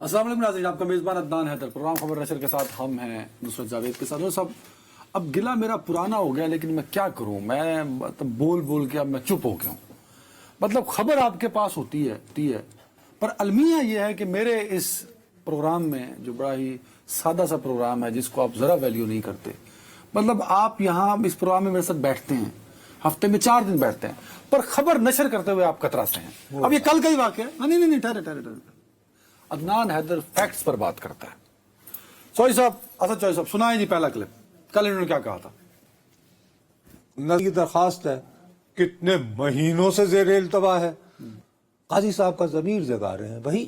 السلام علیکم ناظرین، آپ کا میزبان عدنان حیدر، پروگرام خبر نشر کے ساتھ ہم ہیں نصرت جاوید کے ساتھ. صاحب اب گلا میرا پرانا ہو گیا، لیکن میں کیا کروں، میں بول بول کے اب میں چپ ہو گیا ہوں. مطلب خبر آپ کے پاس ہوتی ہے پر المیہ یہ ہے کہ میرے اس پروگرام میں جو بڑا ہی سادہ سا پروگرام ہے جس کو آپ ذرا ویلیو نہیں کرتے، مطلب آپ یہاں اس پروگرام میں میرے ساتھ بیٹھتے ہیں، ہفتے میں 4 دن بیٹھتے ہیں، پر خبر نشر کرتے ہوئے آپ کتراتے ہیں. اب یہ کل کا ہی واقعہ ہے. نہیں ٹھہرے. عدنان حیدر فیکٹس پر بات کرتا ہے. چوئی صاحب سنائیں جی پہلا کلپ. کل انہوں نے کیا کہا تھا؟ کی درخواست ہے، کتنے مہینوں سے زیر التوا ہے. قاضی صاحب کا ضمیر جگا رہے ہیں. بھائی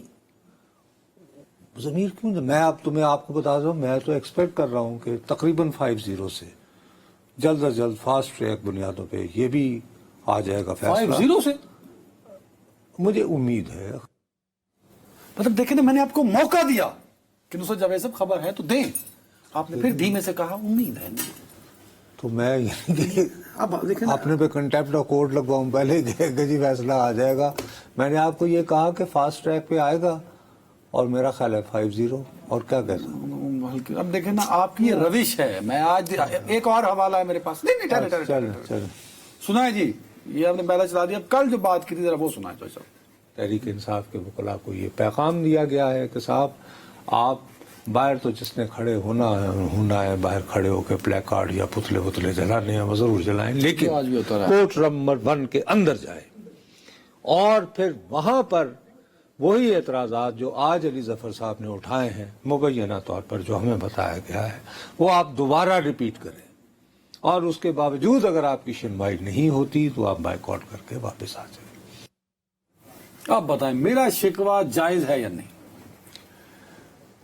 ضمیر کیوں؟ میں اب تمہیں آپ کو بتا دوں، میں تو ایکسپیکٹ کر رہا ہوں کہ تقریباً 5-0 سے جلد از جلد فاسٹ ٹریک بنیادوں پہ یہ بھی آ جائے گا فیصلہ. 5-0 سے مجھے امید ہے. مطلب دیکھیں نا، میں نے آپ کو موقع دیا کہ نصرت جاوید صاحب خبر ہے تو دیں، آپ نے پھر دھیمے سے کہا امید ہے. تو میں اب دیکھیں نا، اپنے پہ کنٹیمپٹ آف کورٹ لگواؤں پہلے کہ جی فیصلہ آ جائے گا. میں نے آپ کو یہ کہا کہ فاسٹ ٹریک پہ آئے گا اور میرا خیال ہے 5-0. اور کیا کہتا ہوں. اب دیکھیں نا آپ کی یہ روش ہے. میں آج ایک اور حوالہ ہے میرے پاس. نہیں چلیں سنائیں جی، یہ آپ نے پہلے چلا دیا. کل جو بات کی تھی ذرا وہ سنائیں چوئی صاحب. تحریک انصاف کے وکلاء کو یہ پیغام دیا گیا ہے کہ صاحب آپ باہر تو جس نے کھڑے ہونا ہے باہر کھڑے ہو کے پلے کارڈ یا پتلے جلانے ہیں وہ ضرور جلائیں، لیکن کورٹ روم نمبر 1 کے اندر جائیں اور پھر وہاں پر وہی اعتراضات جو آج علی ظفر صاحب نے اٹھائے ہیں مبینہ طور پر جو ہمیں بتایا گیا ہے وہ آپ دوبارہ ریپیٹ کریں، اور اس کے باوجود اگر آپ کی سنوائی نہیں ہوتی تو آپ بائیکاٹ کر کے واپس آ جائیں. آپ بتائیں میرا شکوہ جائز ہے یا نہیں؟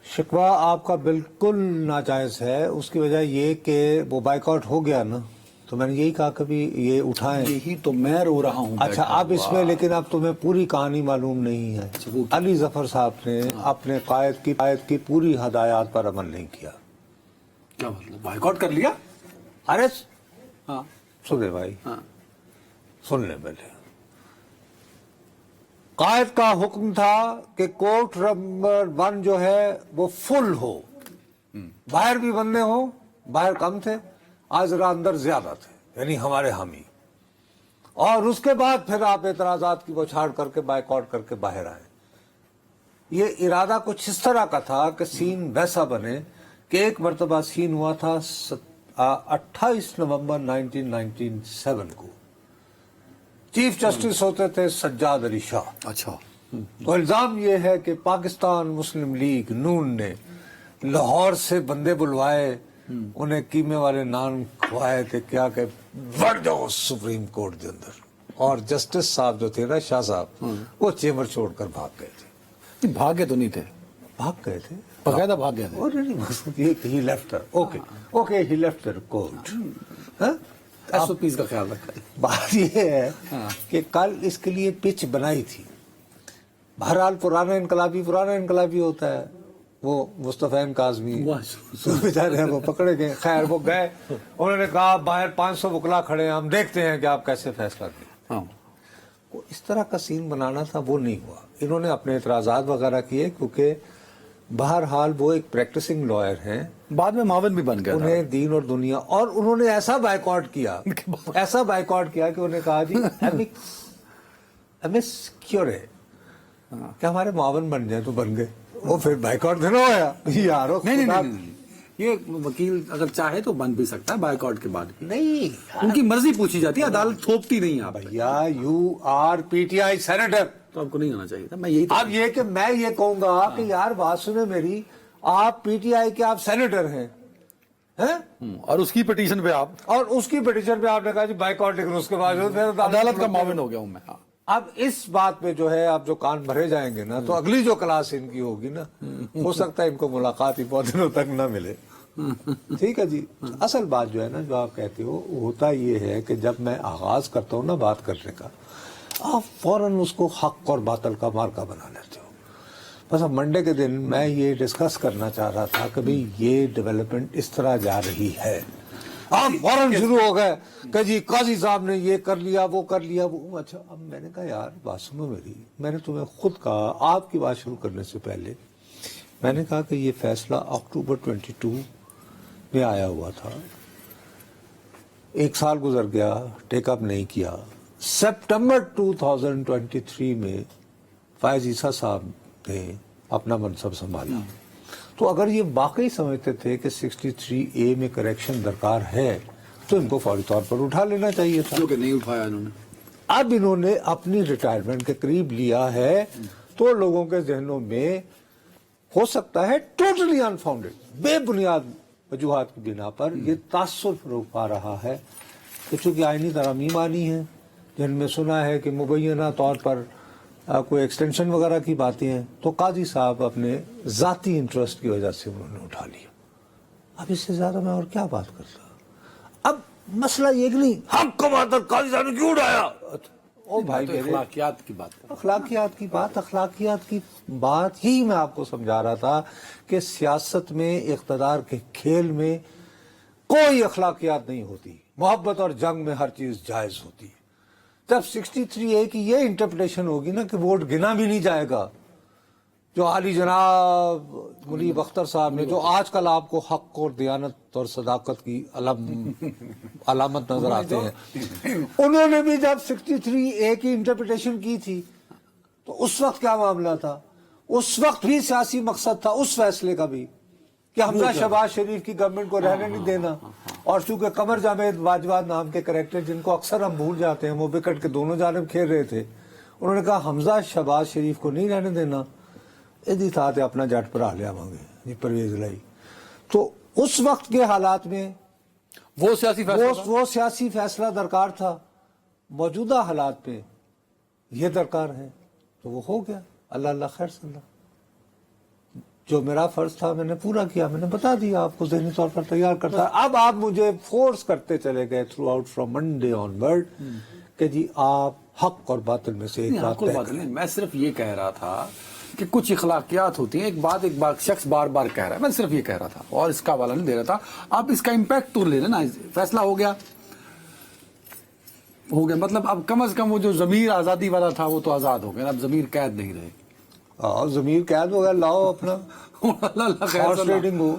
شکوہ آپ کا بالکل ناجائز ہے. اس کی وجہ یہ کہ وہ بائیکاٹ ہو گیا نا، تو میں نے یہی کہا کبھی یہ اٹھائیں. یہی تو میں رو رہا ہوں. اچھا اب اس میں لیکن اب تمہیں پوری کہانی معلوم نہیں ہے. علی ظفر صاحب نے اپنے قائد کی پوری ہدایات پر عمل نہیں کیا. کیا مطلب بائیکاٹ کر لیا؟ ارے ہاں سنے بھائی، ہاں سن لیں پہلے. قائد کا حکم تھا کہ کورٹ نمبر 1 جو ہے وہ فل ہو، باہر بھی بندے ہوں، باہر کم تھے، آج ذرا اندر زیادہ تھے، یعنی ہمارے حامی. اور اس کے بعد پھر آپ اعتراضات کی بوچھاڑ کر کے بائیکاٹ کر کے باہر آئے. یہ ارادہ کچھ اس طرح کا تھا کہ سین ویسا بنے کہ ایک مرتبہ سین ہوا تھا 28 نومبر 1997 کو. چیف جسٹس ہوتے تھے سجاد علی شاہ. اچھا. تو الزام یہ ہے کہ پاکستان مسلم لیگ نون نے لاہور سے بندے بلوائے، انہیں قیمے والے نان کھوائے کہ کیا کہ بڑھ جاؤ سپریم کورٹ کے اندر. اور جسٹس صاحب جو تھے نا شاہ صاحب، وہ چیمبر چھوڑ کر بھاگ گئے تھے. بھاگے تو نہیں تھے، بھاگ گئے تھے باقاعدہ بھاگ گئے تھے. اور he left okay he left court. SOPs کا خیال رکھا. بات یہ ہے کہ کل اس کے لیے پچ بنائی تھی. بہرحال پرانا انقلابی ہوتا ہے. وہ مصطفی کاظمی بیچارے ہیں وہ پکڑے گئے. خیر وہ گئے، انہوں نے کہا باہر 500 وکلا کھڑے ہیں، ہم دیکھتے ہیں کہ آپ کیسے فیصلہ کریں. وہ اس طرح کا سین بنانا تھا، وہ نہیں ہوا. انہوں نے اپنے اعتراضات وغیرہ کیے کیونکہ بہرحال وہ ایک پریکٹسنگ لائر ہیں، بعد میں معاون بھی بن گیا. انہیں دین اور دنیا، اور انہوں نے ایسا بائیکاٹ کیا کہ انہوں نے کہا جی ہمیں سیکیور ہے کہ ہمارے معاون بن جائیں، تو بن گئے. وہ پھر بائیکاٹ دینا ہوا یارو. نہیں، یہ وکیل اگر چاہے تو بن بھی سکتا ہے بائیکاٹ کے بعد. نہیں، ان کی مرضی پوچھی جاتی ہے، عدالت تھوپتی نہیں ہے. آپ بھیا یو آر PTI سینیٹر، تو آپ کو نہیں ہونا چاہیے تھا. میں یہی اب یہ کہ میں یہ کہوں گا کہ یار بات سنیں میری، آپ PTI کے آپ سینیٹر ہیں اور اس کی پٹیشن پہ آپ نے کہا جی بائیکاٹ، لیکن اس کے بعد عدالت کا معاون ہو گیا ہوں میں. اب اس بات پہ جو ہے آپ جو کان بھرے جائیں گے نا، تو اگلی جو کلاس ان کی ہوگی نا، ہو سکتا ہے ان کو ملاقات ہی بہت دنوں تک نہ ملے. ٹھیک ہے جی. اصل بات جو ہے نا جو آپ کہتے ہو، ہوتا یہ ہے کہ جب میں آغاز کرتا ہوں نا بات کرنے کا، آپ فوراً اس کو حق اور باطل کا مارکا بنا لیتے ہو. بس اب منڈے کے دن میں یہ ڈسکس کرنا چاہ رہا تھا کہ بھئی یہ ڈیولپمنٹ اس طرح جا رہی ہے. آپ فوراً شروع ہو گئے کہ جی قاضی صاحب نے یہ کر لیا، وہ کر لیا، وہ. اچھا اب میں نے کہا یار بات سنو میری، میں نے تمہیں خود کہا آپ کی بات شروع کرنے سے پہلے میں نے کہا کہ یہ فیصلہ اکتوبر 22 میں آیا ہوا تھا، 1 سال گزر گیا، ٹیک اپ نہیں کیا۔ سپٹمبر 2023 میں فائز عیسیٰ صاحب نے اپنا منصب سنبھالا۔ تو اگر یہ واقعی سمجھتے تھے کہ 63A میں کریکشن درکار ہے تو ان کو فوری طور پر اٹھا لینا چاہیے تھا، جو کہ نہیں اٹھایا انہوں نے۔ اب انہوں نے اپنی ریٹائرمنٹ کے قریب لیا ہے تو لوگوں کے ذہنوں میں ہو سکتا ہے ٹوٹلی انفاؤنڈیڈ، بے بنیاد وجوہات کی بنا پر یہ تاثر فروغ پا رہا ہے کہ چونکہ آئینی ترامیم آنی ہے جن میں سنا ہے کہ مبینہ طور پر کوئی ایکسٹینشن وغیرہ کی باتیں ہیں، تو قاضی صاحب اپنے ذاتی انٹرسٹ کی وجہ سے انہوں نے اٹھا لیا۔ اب اس سے زیادہ میں اور کیا بات کرتا۔ اب مسئلہ یہ کہ نہیں حق کو بات قاضی صاحب نے کیوں اٹھایا، او بھائی میرے، اخلاقیات کی بات کر، اخلاقیات کی بات ہی میں آپ کو سمجھا رہا تھا کہ سیاست میں، اقتدار کے کھیل میں کوئی اخلاقیات نہیں ہوتی، محبت اور جنگ میں ہر چیز جائز ہوتی ہے۔ جب 63A کی یہ انٹرپریٹیشن ہوگی نا کہ ووٹ گنا بھی نہیں جائے گا، جو عالی جناب منیب اختر صاحب نے جو آج کل آپ کو حق اور دیانت اور صداقت کی علامت نظر آتے ہیں، انہوں نے بھی جب 63A کی انٹرپریٹیشن کی تھی تو اس وقت کیا معاملہ تھا؟ اس وقت بھی سیاسی مقصد تھا اس فیصلے کا بھی کہ حمزہ شہباز شریف کی گورنمنٹ کو رہنے نہیں دینا، اور چونکہ قمر جاوید واجواد نام کے کریکٹر جن کو اکثر ہم بھول جاتے ہیں، وہ وکٹ کے دونوں جانب کھیل رہے تھے، انہوں نے کہا حمزہ شہباز شریف کو نہیں رہنے دینا، ادھی تھا اپنا جٹ پر لیا مانگے جی پرویز لائی۔ تو اس وقت کے حالات میں وہ سیاسی فیصلہ درکار تھا، موجودہ حالات میں یہ درکار ہے تو وہ ہو گیا، اللہ اللہ خیر صلی اللہ۔ جو میرا فرض تھا میں نے پورا کیا، میں نے بتا دیا آپ کو، ذہنی طور پر تیار کرتا ہے۔ اب آپ مجھے فورس کرتے چلے گئے through out from Monday on word کہ جی آپ حق اور باطل میں سے ایک بات نہیں، میں صرف یہ کہہ رہا تھا کہ کچھ اخلاقیات ہوتی ہیں، ایک بات شخص بار بار کہہ رہا ہے، میں صرف یہ کہہ رہا تھا اور اس کا حوالہ نہیں دے رہا تھا۔ آپ اس کا امپیکٹ تو لے لیں نا، فیصلہ ہو گیا، مطلب اب کم از کم وہ جو ضمیر آزادی والا تھا وہ تو آزاد ہو گیا، اب ضمیر قید نہیں رہے۔ ضمیر قید ہو گیا، لاؤ اپنا ہارس ریڈنگ ہو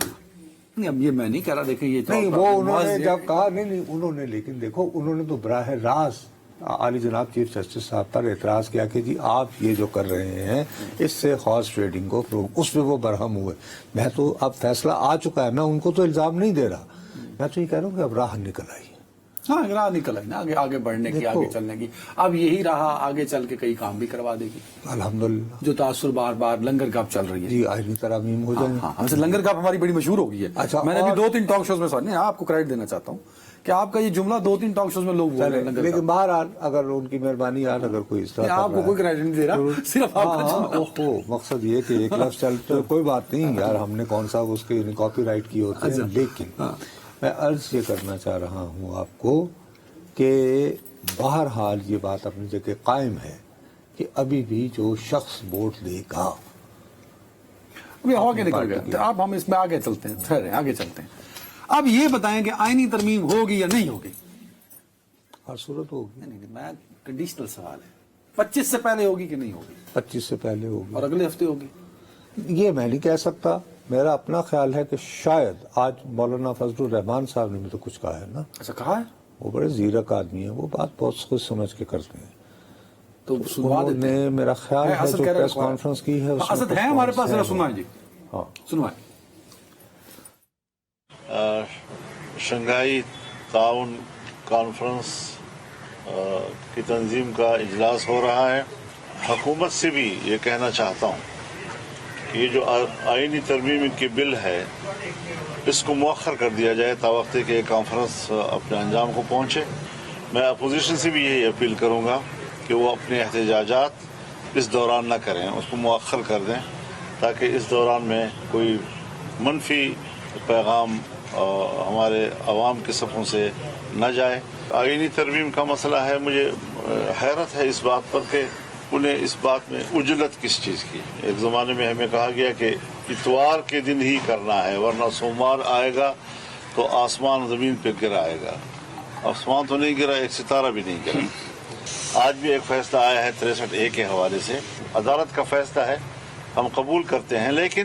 نہیں، اب یہ میں نہیں کہہ رہا، دیکھیں یہ نہیں، وہ انہوں نے جب کہا نہیں انہوں نے، لیکن دیکھو انہوں نے تو براہ راست عالی جناب چیف جسٹس صاحب پر اعتراض کیا کہ جی آپ یہ جو کر رہے ہیں اس سے ہارس ٹریڈنگ کو، اس پہ وہ برہم ہوئے۔ میں تو اب فیصلہ آ چکا ہے، میں ان کو تو الزام نہیں دے رہا، میں تو یہ کہہ رہا ہوں کہ اب راہ نکل آئی۔ ہاں راہ نکل آئی نا، آگے بڑھنے کی، آگے چلنے کی، اب یہی راہ آگے چل کے کئی کام بھی کروا دے گی الحمدللہ۔ جو تاثر بار بار لنگر گپ چل رہی ہے جی آئینی ترامیم ہو جائیں۔ ہاں لنگر گپ ہماری بڑی مشہور ہو گئی ہے۔ اچھا، میں نے ابھی 2-3 ٹاک شوز میں نہیں، آپ کو کریڈٹ دینا چاہتا ہوں کہ آپ کا یہ جملہ 2-3 ٹاک شوز میں لوگ بول رہے ہیں، لیکن بہرحال اگر ان کی مہربانی یار، اگر کوئی اس طرح آپ کو کوئی کریڈٹ نہیں دے رہا، صرف آپ کا مقصد یہ کہ ایک لفظ چلتا کوئی بات نہیں یار، ہم نے کون سا اس کے کاپی رائٹ کی ہوتی ہے، لیکن میں عرض یہ کرنا چاہ رہا ہوں آپ کو کہ بہرحال یہ بات اپنی جگہ قائم ہے کہ ابھی بھی جو شخص ووٹ دے گا، ابھی آگے نکل گئے، اب ہم اس میں آگے چلتے ہیں، ٹھہرے آگے چلتے ہیں۔ اب یہ بتائیں کہ آئینی ترمیم ہوگی یا نہیں ہوگی؟ ہر صورت ہوگی، نہیں، میں کنڈیشنل سوال ہے، 25 سے پہلے ہوگی کہ نہیں ہوگی؟ 25 سے پہلے ہوگی، اور اگلے ہفتے ہوگی؟ یہ میں نہیں کہہ سکتا، میرا اپنا خیال ہے کہ شاید آج مولانا فضل الرحمان صاحب نے بھی تو کچھ کہا ہے نا۔ اچھا کہا ہے؟ وہ بڑے زیرک آدمی ہیں، وہ بات بہت سوچ سمجھ کے کرتے ہیں، تو انہوں نے میرا خیال ہے جو پریس کانفرنس کی ہے اسد ہے ہمارے پاس، ذرا سنوائیں جی، ہاں سنوائیں۔ شنگھائی تعاون کانفرنس کی تنظیم کا اجلاس ہو رہا ہے۔ حکومت سے بھی یہ کہنا چاہتا ہوں کہ یہ جو آئینی ترمیم کی بل ہے اس کو مؤخر کر دیا جائے تا وقت کہ یہ کانفرنس اپنے انجام کو پہنچے۔ میں اپوزیشن سے بھی یہی اپیل کروں گا کہ وہ اپنے احتجاجات اس دوران نہ کریں، اس کو مؤخر کر دیں تاکہ اس دوران میں کوئی منفی پیغام ہمارے عوام کے صفوں سے نہ جائے۔ آئینی ترمیم کا مسئلہ ہے، مجھے حیرت ہے اس بات پر کہ انہیں اس بات میں عجلت کس چیز کی۔ ایک زمانے میں ہمیں کہا گیا کہ اتوار کے دن ہی کرنا ہے ورنہ سوموار آئے گا تو آسمان زمین پہ گرائے گا۔ آسمان تو نہیں گرا، ایک ستارہ بھی نہیں گرا۔ آج بھی ایک فیصلہ آیا ہے 63A کے حوالے سے، عدالت کا فیصلہ ہے، ہم قبول کرتے ہیں، لیکن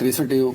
63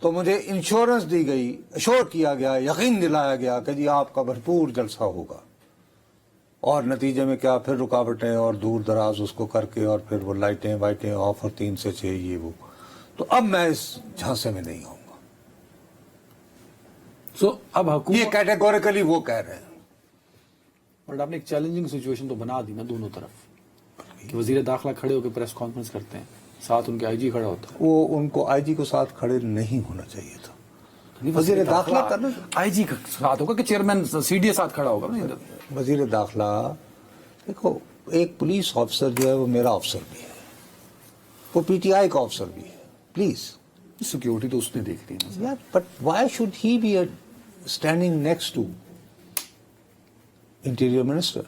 تو مجھے انشورنس دی گئی، اشور کیا گیا، یقین دلایا گیا کہ جی آپ کا بھرپور جلسہ ہوگا، اور نتیجے میں کیا، پھر رکاوٹیں اور دور دراز اس کو کر کے، اور پھر وہ لائٹیں وائٹیں آف اور 3 سے 6 یہ وہ. تو اب میں اس جھانسے میں نہیں ہوں گا. سو اب یہ حکومت کیٹیگوریکلی وہ کہہ رہے ہیں. بٹ آپ نے ایک چیلنجنگ سچویشن تو بنا دی نا دونوں طرف کہ وزیر داخلہ کھڑے ہو کے پریس کانفرنس کرتے ہیں، ساتھ ان کے آئی جی کھڑا ہوتا ہے. وہ ان کو آئی جی کو ساتھ کھڑے نہیں ہونا چاہیے تھا. وزیر داخلہ کرنا، آئی جی کا ساتھ ہوگا کہ چیئرمین سی ڈی اے ساتھ کھڑا ہوگا نا. وزیر داخلہ، دیکھو ایک پولیس آفیسر جو ہے وہ میرا آفیسر بھی ہے، وہ پی ٹی آئی کا آفیسر بھی ہے. پلیز سیکیورٹی تو اس نے دیکھ لی نا. یار، but why should he be standing next to interior minister?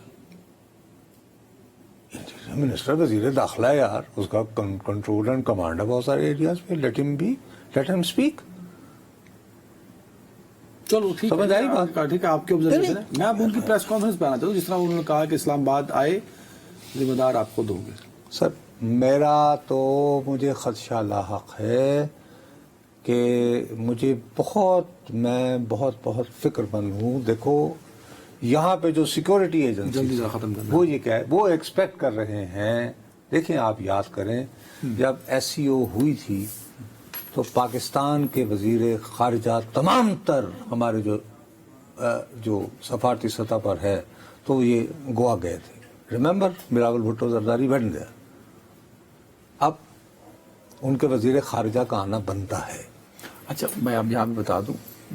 Interior minister وزیر داخلہ ہے یار، اس کا کنٹرول اینڈ کمانڈ ہے بہت سارے ایریاز پہ. لیٹ ہم اسپیک. چلو ٹھیک سمجھ آئی بات؟ ٹھیک ہے، آپ کے آبزرویشن ہے. میں اب ان کی پریس کانفرنس پہ آنا چاہتا ہوں جس طرح انہوں نے کہا کہ اسلام آباد آئے، ذمہ دار آپ خود ہوں گے. سر میرا تو مجھے خدشہ لاحق ہے کہ میں بہت فکر مند ہوں. دیکھو یہاں پہ جو سیکورٹی جلدی ایجنسی سے ختم کرنا. وہ یہ کیا ہے، وہ ایکسپیکٹ کر رہے ہیں. دیکھیں آپ یاد کریں جب ایس سی او ہوئی تھی تو پاکستان کے وزیر خارجہ تمام تر ہمارے جو سفارتی سطح پر ہے تو یہ گوا گئے تھے. ریممبر بلاول بھٹو زرداری بن گیا. اب ان کے وزیر خارجہ کا آنا بنتا ہے. اچھا میں اب یہاں بتا دوں،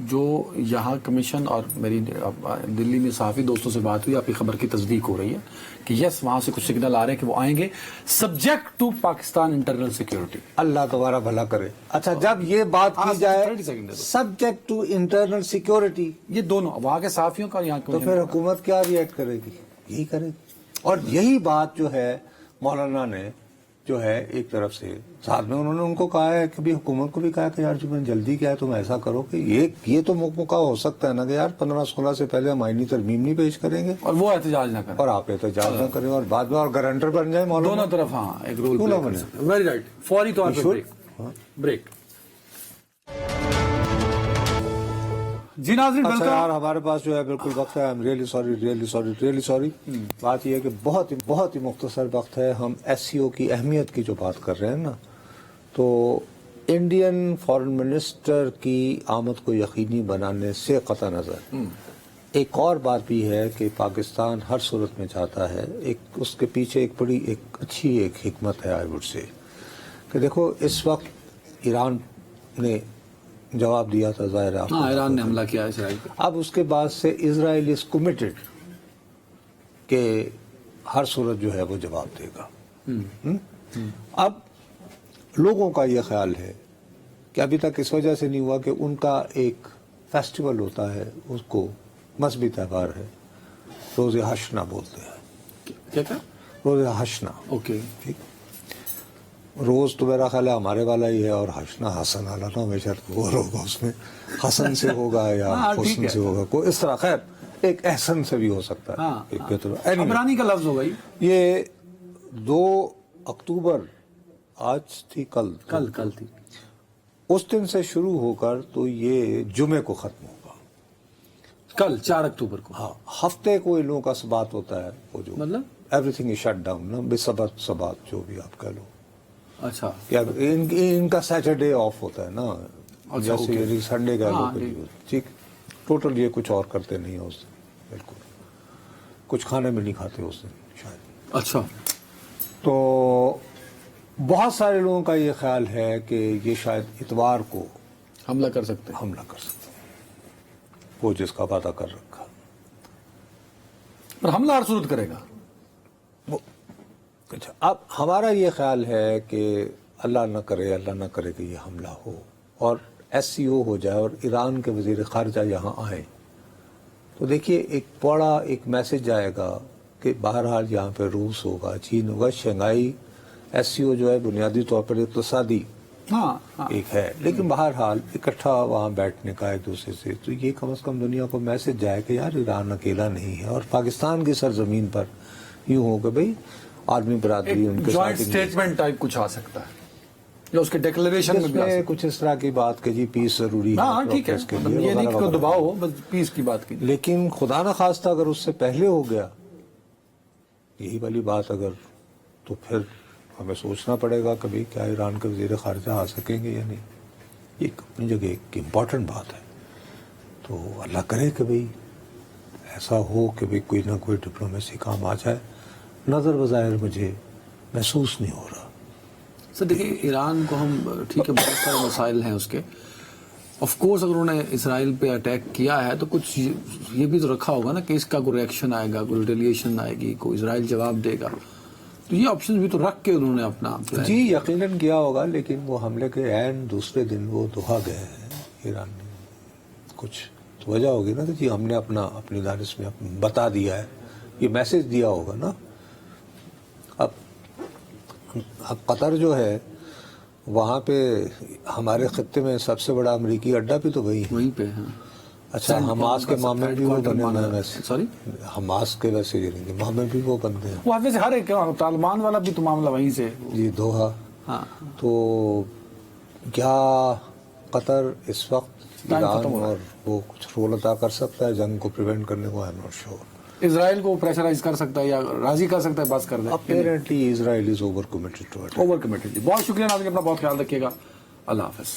جو یہاں کمیشن اور میری دلی میں صحافی دوستوں سے بات ہوئی، آپ کی خبر کی تصدیق ہو رہی ہے کہ یس وہاں سے کچھ سگنل آ رہے ہیں کہ وہ آئیں گے subject to Pakistan internal security. اللہ تمہارا بھلا کرے. اچھا جب یہ بات کی جائے سبجیکٹ ٹو انٹرنل سیکیورٹی، یہ دونوں وہاں کے صحافیوں کا یہاں تو پھر حکومت کیا ریئیکٹ کرے گی؟ یہی کرے گی. اور یہی بات جو ہے مولانا نے جو ہے ایک طرف سے ساتھ میں انہوں نے ان کو کہا ہے کہ بھی حکومت کو بھی کہا کہ یار جو میں جلدی کیا ہے تم ایسا کرو کہ یہ تو موقع ہو سکتا ہے نا کہ یار 15-16 سے پہلے ہم آئینی ترمیم نہیں پیش کریں گے اور وہ احتجاج نہ کریں اور آپ احتجاج نہ کریں اور بعد میں اور گارنٹر بن جائیں مولانا. دونوں طرف. ہاں ایک رول کیوں نہ بنے؟ Very right. فوری طور پہ بریک. جی ناظرین اچھا ویلکم. یار ہمارے پاس جو ہے بالکل وقت ہے. I am really sorry. بات یہ ہے کہ بہت ہی مختصر وقت ہے. ہم ایس سی او کی اہمیت کی جو بات کر رہے ہیں نا، تو انڈین فارن منسٹر کی آمد کو یقینی بنانے سے قطع نظر ایک اور بات بھی ہے کہ پاکستان ہر صورت میں چاہتا ہے، اس کے پیچھے ایک بڑی اچھی حکمت ہے آئی وڈ سے، کہ دیکھو اس وقت ایران نے جواب دیا تھا ظاہر ہے. ہاں ایران نے حملہ کیا اسرائیل پہ. اب اس کے بعد سے اسرائیل از کمیٹڈ کہ ہر صورت جو ہے وہ جواب دے گا. اب لوگوں کا یہ خیال ہے کہ ابھی تک اس وجہ سے نہیں ہوا کہ ان کا ایک فیسٹیول ہوتا ہے، اس کو مذہبی تہوار ہے، روز حشنا بولتے ہیں. کیا روز حشنا. اوکے. ٹھیک. روز تو میرا خیال ہے ہمارے والا ہی ہے اور حشنا حسن والا نا، ہمیشہ وہ ہوگا اس میں حسن سے ہوگا یا حسن سے ہوگا، کوئی اس طرح. خیر ایک احسن سے بھی ہو سکتا ہے. ایک بہتر عمرانی کا لفظ ہوگا. یہ 2 اکتوبر آج تھی کل تھی، اس دن سے شروع ہو کر تو یہ جمعے کو ختم ہوگا. کل 4 اکتوبر کو. ہاں ہفتے کو ان لوگوں کا سبات ہوتا ہے، وہ جو مطلب every thing is shut down نا، بے سبات جو بھی آپ کہہ لو. اچھا ان کا سیٹرڈے آف ہوتا ہے نا، جیسے سنڈے کا ٹھیک. ٹوٹل یہ کچھ اور کرتے نہیں ہیں اس دن، بالکل کچھ کھانے میں نہیں کھاتے اس دن شاید. اچھا. تو بہت سارے لوگوں کا یہ خیال ہے کہ یہ شاید اتوار کو حملہ کر سکتے ہیں. وہ جس کا وعدہ کر رکھا. پر حملہ ہر صورت کرے گا. اچھا اب ہمارا یہ خیال ہے کہ اللہ نہ کرے کہ یہ حملہ ہو اور ایس سی او ہو جائے اور ایران کے وزیر خارجہ یہاں آئیں، تو دیکھیے ایک بڑا ایک میسج جائے گا کہ بہرحال یہاں پہ روس ہوگا، چین ہوگا. شنگھائی ایس سی او جو ہے بنیادی طور پر اقتصادی ایک ہے، لیکن بہرحال اکٹھا وہاں بیٹھنے کا ایک دوسرے سے، تو یہ کم از کم دنیا کو میسج جائے کہ یار ایران اکیلا نہیں ہے. اور پاکستان کی سرزمین پر یوں ہو کہ بھئی آرمی برادری ان کے ساتھ جوائنٹ سٹیٹمنٹ ٹائپ کچھ آ سکتا ہے. یا اس کے ڈیکلریشن میں بھی آ اس میں سکتا کچھ اس طرح کی بات کہ جی پیس ضروری ہے. ہے ہاں ٹھیک ہے, progress کے مطلب لیے یہ نہیں وغیرہ کہ کوئی وغیرہ. دباؤ ہو, بس پیس کی بات کی. لیکن خدا نہ خواستہ اگر اس سے پہلے ہو گیا یہی والی بات اگر, تو پھر ہمیں سوچنا پڑے گا کبھی کیا ایران کے وزیر خارجہ آ سکیں گے یا نہیں. یہ اپنی جگہ ایک امپورٹنٹ بات ہے. تو اللہ کرے کہ بھئی ایسا ہو کہ بھئی کوئی نہ کوئی ڈپلومیسی کام آ جائے. نظر بظاہر مجھے محسوس نہیں ہو رہا. سر دیکھیے, ایران کو ہم ٹھیک ہے بہت سارے مسائل ہیں اس کے. آف کورس اگر انہوں نے اسرائیل پہ اٹیک کیا ہے تو کچھ یہ بھی تو رکھا ہوگا نا کہ اس کا کوئی ریئیکشن آئے گا, کوئی ریٹیلیشن آئے گی, کوئی اسرائیل جواب دے گا. تو یہ آپشن بھی تو رکھ کے انہوں نے اپنا جی یقیناً کیا ہوگا, لیکن وہ حملے کے عین دوسرے دن وہ دوحہ گئے ہیں ایران نے. کچھ تو وجہ ہوگی نا کہ جی ہم نے اپنی دانش میں بتا دیا ہے, یہ میسج دیا ہوگا نا. اب قطر جو ہے وہاں پہ ہمارے خطے میں سب سے بڑا امریکی اڈا بھی تو وہی ہے. وہیں پہ. ہاں اچھا حماس کے معاملے بھی وہ بنے ہوئے ہیں ویسے. سوری, حماس کے ویسے کے معاملے بھی وہ بنتے ہیں. وہ ویسے ہر ایک طالبان والا بھی تو معاملہ وہیں سے. جی دوحہ. ہاں تو کیا قطر اس وقت ایران اور وہ کچھ رول ادا کر سکتا ہے جنگ کو پریونٹ کرنے کو؟ I am not sure. Israel کو پریشرائز کر سکتا ہے یا راضی کر سکتا ہے, بس کر دے. Apparently Israel is over committed to it. Over committed. بہت شکریہ ناظرین, اپنا بہت خیال رکھیے گا. اللہ حافظ.